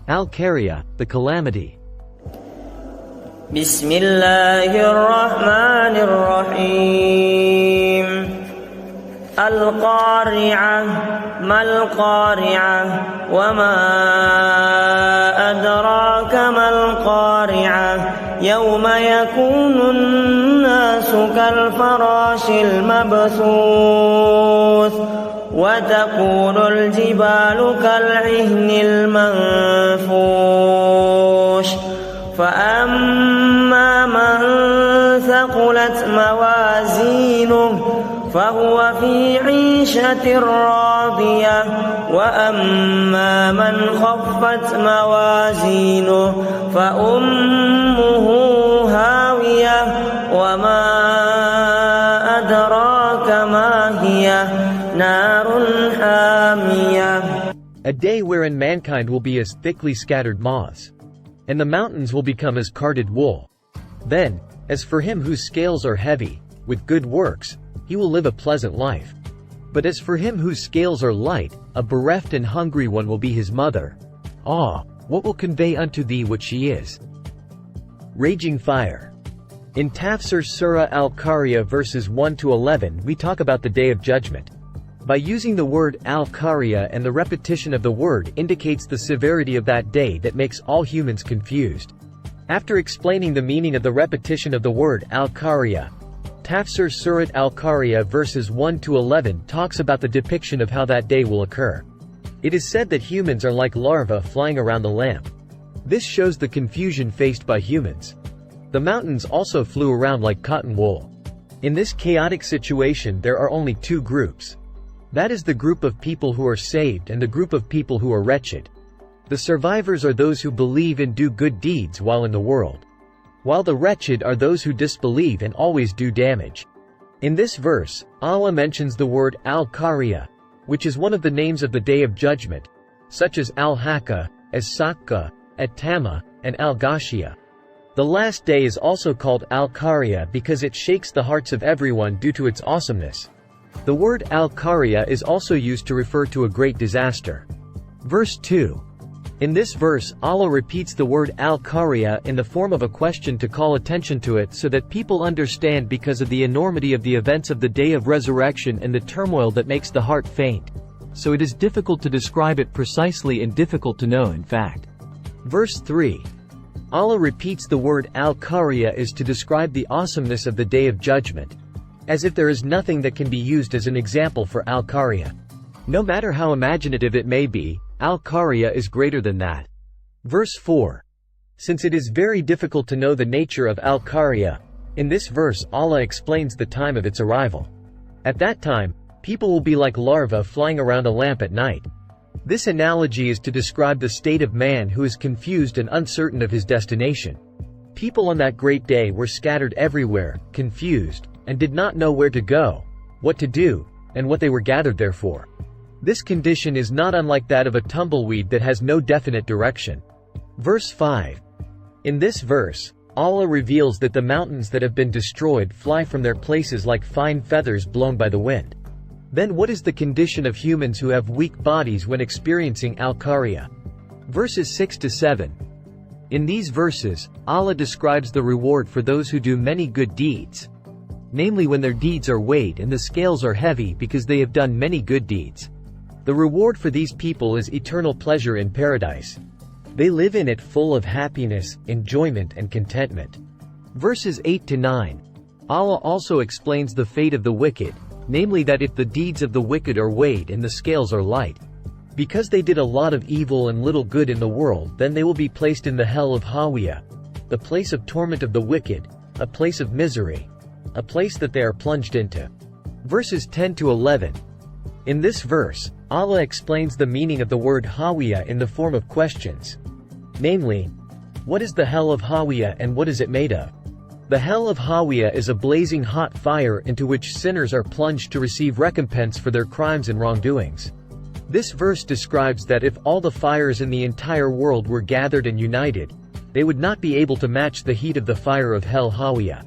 Al-Qariah, the calamity. بسم الله الرحمن الرحيم القارعة ما القارعة وما أدراك ما القارعة يوم يكون الناس كالفراش المبثوث وتكون الجبال كالعهن المنفوش فأما من ثقلت موازينه فهو في عيشة راضية وأما من خفت موازينه فأمه هاوية وما أدراك ما هي نار حامية. A day wherein mankind will be as thickly scattered moths, and the mountains will become as carded wool. Then, as for him whose scales are heavy, with good works, he will live a pleasant life. But as for him whose scales are light, a bereft and hungry one will be his mother. Ah, what will convey unto thee what she is? Raging fire. In Tafsir Surah Al-Qariah verses 1-11 we talk about the Day of Judgment. By using the word Al-Qariah, and the repetition of the word indicates the severity of that day that makes all humans confused. After explaining the meaning of the repetition of the word Al-Qariah, Tafsir Surah Al-Qariah verses 1-11 talks about the depiction of how that day will occur. It is said that humans are like larvae flying around the lamp. This shows the confusion faced by humans. The mountains also flew around like cotton wool. In this chaotic situation there are only two groups. That is the group of people who are saved and the group of people who are wretched. The survivors are those who believe and do good deeds while in the world, while the wretched are those who disbelieve and always do damage. In this verse, Allah mentions the word Al-Qariah, which is one of the names of the Day of Judgment, such as Al-Haqqa, As-Saqqa, At-Tama, and Al-Ghashiyah. The last day is also called Al-Qariah because it shakes the hearts of everyone due to its awesomeness. The word Al-Qariah is also used to refer to a great disaster. Verse 2. In this verse, Allah repeats the word Al-Qariah in the form of a question to call attention to it so that people understand because of the enormity of the events of the day of resurrection and the turmoil that makes the heart faint. So it is difficult to describe it precisely and difficult to know in fact. Verse 3. Allah repeats the word Al-Qariah is to describe the awesomeness of the Day of Judgment, as if there is nothing that can be used as an example for Al-Qariah. No matter how imaginative it may be, Al-Qariah is greater than that. Verse 4. Since it is very difficult to know the nature of Al-Qariah, in this verse Allah explains the time of its arrival. At that time, people will be like larvae flying around a lamp at night. This analogy is to describe the state of man who is confused and uncertain of his destination. People on that great day were scattered everywhere, confused, and did not know where to go, what to do, and what they were gathered there for. This condition is not unlike that of a tumbleweed that has no definite direction. Verse 5. In this verse, Allah reveals that the mountains that have been destroyed fly from their places like fine feathers blown by the wind. Then what is the condition of humans who have weak bodies when experiencing Al-Qariah? Verses 6-7. In these verses, Allah describes the reward for those who do many good deeds, namely when their deeds are weighed and the scales are heavy because they have done many good deeds. The reward for these people is eternal pleasure in paradise. They live in it full of happiness, enjoyment and contentment. Verses 8-9. Allah also explains the fate of the wicked, namely that if the deeds of the wicked are weighed and the scales are light, because they did a lot of evil and little good in the world, then they will be placed in the hell of Hawiyah, the place of torment of the wicked, a place of misery, a place that they are plunged into. Verses 10-11. In this verse, Allah explains the meaning of the word Hawiyah in the form of questions. Namely, what is the hell of Hawiyah and what is it made of? The hell of Hawiyah is a blazing hot fire into which sinners are plunged to receive recompense for their crimes and wrongdoings. This verse describes that if all the fires in the entire world were gathered and united, they would not be able to match the heat of the fire of hell Hawiyah.